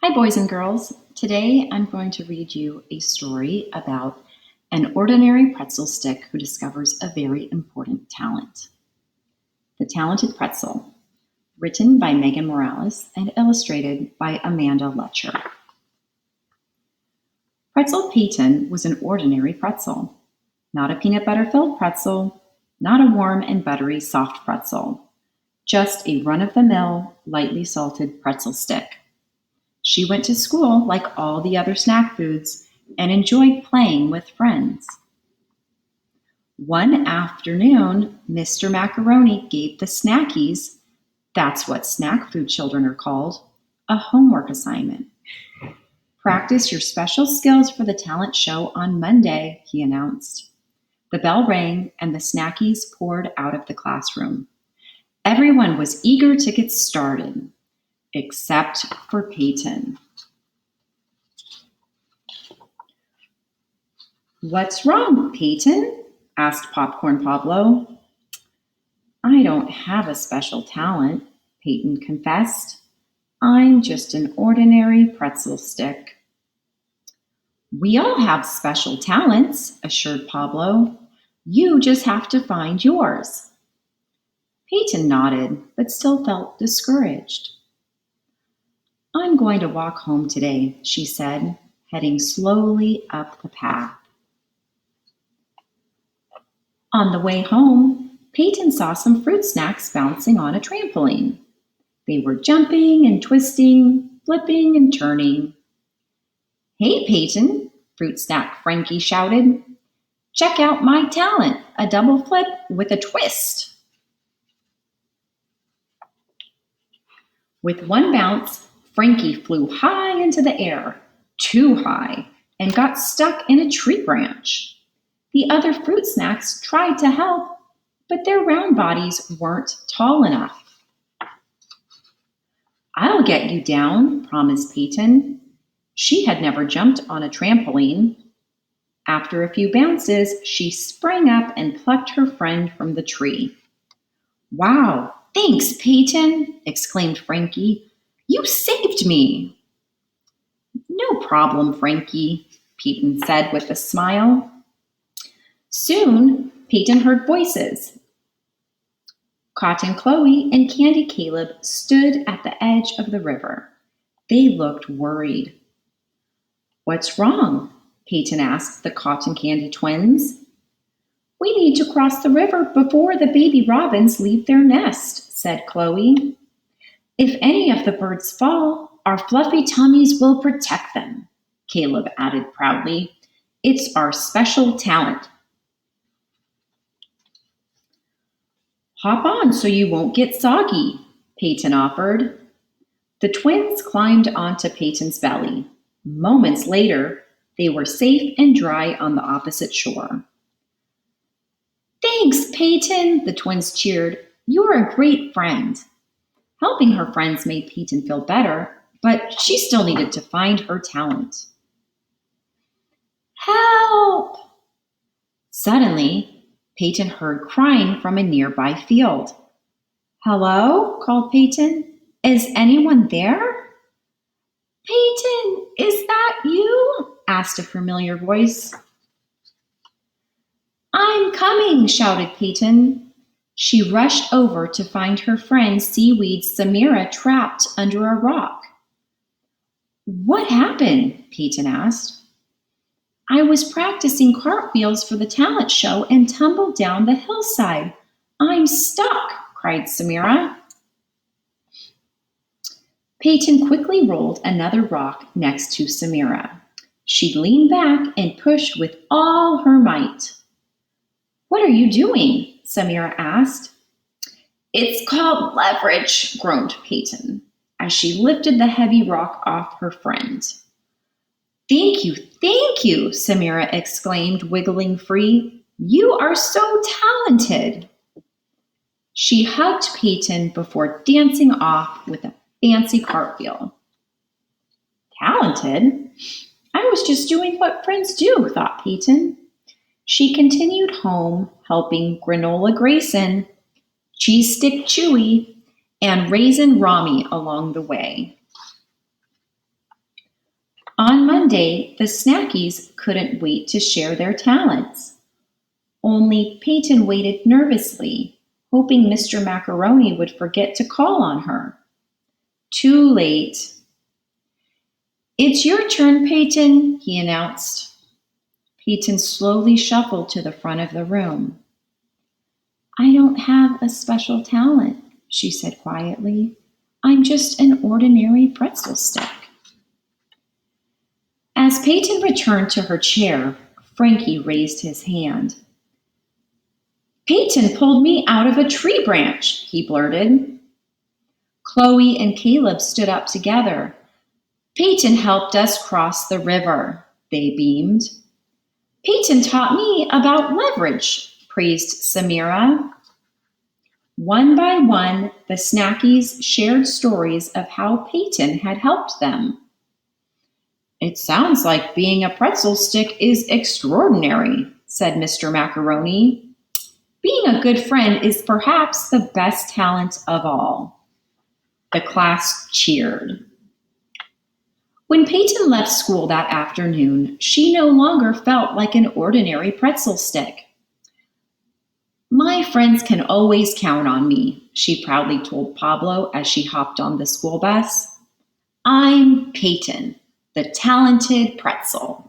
Hi, boys and girls. Today I'm going to read you a story about an ordinary pretzel stick who discovers a very important talent. The Talented Pretzel, written by Megan Morales and illustrated by Amanda Letcher. Pretzel Peyton was an ordinary pretzel, not a peanut butter filled pretzel, not a warm and buttery soft pretzel, just a run-of-the-mill, lightly salted pretzel stick. She went to school like all the other snack foods and enjoyed playing with friends. One afternoon, Mr. Macaroni gave the snackies, that's what snack food children are called, a homework assignment. Practice your special skills for the talent show on Monday, he announced. The bell rang and the snackies poured out of the classroom. Everyone was eager to get started, except for Peyton. "What's wrong, Peyton?" asked Popcorn Pablo. "I don't have a special talent," Peyton confessed. "I'm just an ordinary pretzel stick." "We all have special talents," assured Pablo. "You just have to find yours." Peyton nodded, but still felt discouraged. "I'm going to walk home today," she said, heading slowly up the path. On the way home, Peyton saw some fruit snacks bouncing on a trampoline. They were jumping and twisting, flipping and turning. "Hey, Peyton," Fruit Snack Frankie shouted. "Check out my talent, a double flip with a twist." With one bounce, Frankie flew high into the air, too high, and got stuck in a tree branch. The other fruit snacks tried to help, but their round bodies weren't tall enough. "I'll get you down," promised Peyton. She had never jumped on a trampoline. After a few bounces, she sprang up and plucked her friend from the tree. "Wow, thanks, Peyton," exclaimed Frankie. "You saved me." "No problem, Frankie," Peyton said with a smile. Soon, Peyton heard voices. Cotton Chloe and Candy Caleb stood at the edge of the river. They looked worried. "What's wrong?" Peyton asked the Cotton Candy twins. "We need to cross the river before the baby robins leave their nest," said Chloe. "If any of the birds fall, our fluffy tummies will protect them," Caleb added proudly. "It's our special talent." "Hop on so you won't get soggy," Peyton offered. The twins climbed onto Peyton's belly. Moments later, they were safe and dry on the opposite shore. "Thanks, Peyton," the twins cheered. "You're a great friend." Helping her friends made Peyton feel better, but she still needed to find her talent. "Help!" Suddenly, Peyton heard crying from a nearby field. "Hello?" called Peyton. "Is anyone there?" "Peyton, is that you?" asked a familiar voice. "I'm coming," shouted Peyton. She rushed over to find her friend Seaweed Samira trapped under a rock. "What happened?" Peyton asked. "I was practicing cartwheels for the talent show and tumbled down the hillside. I'm stuck," cried Samira. Peyton quickly rolled another rock next to Samira. She leaned back and pushed with all her might. "What are you doing?" Samira asked. "It's called leverage," groaned Peyton, as she lifted the heavy rock off her friend. Thank you," Samira exclaimed, wiggling free. "You are so talented." She hugged Peyton before dancing off with a fancy cartwheel. "Talented? I was just doing what friends do," thought Peyton. She continued home, helping Granola Grayson, Cheese Stick Chuy, and Raisin Rami along the way. One day, the Snackies couldn't wait to share their talents. Only Peyton waited nervously, hoping Mr. Macaroni would forget to call on her. Too late. "It's your turn, Peyton," he announced. Peyton slowly shuffled to the front of the room. "I don't have a special talent," she said quietly. "I'm just an ordinary pretzel stick." As Peyton returned to her chair, Frankie raised his hand. "Peyton pulled me out of a tree branch," he blurted. Chloe and Caleb stood up together. "Peyton helped us cross the river," they beamed. "Peyton taught me about leverage," praised Samira. One by one, the Snackies shared stories of how Peyton had helped them. "It sounds like being a pretzel stick is extraordinary," said Mr. Macaroni. "Being a good friend is perhaps the best talent of all." The class cheered. When Peyton left school that afternoon, she no longer felt like an ordinary pretzel stick. "My friends can always count on me," she proudly told Pablo as she hopped on the school bus. "I'm Peyton, the talented pretzel."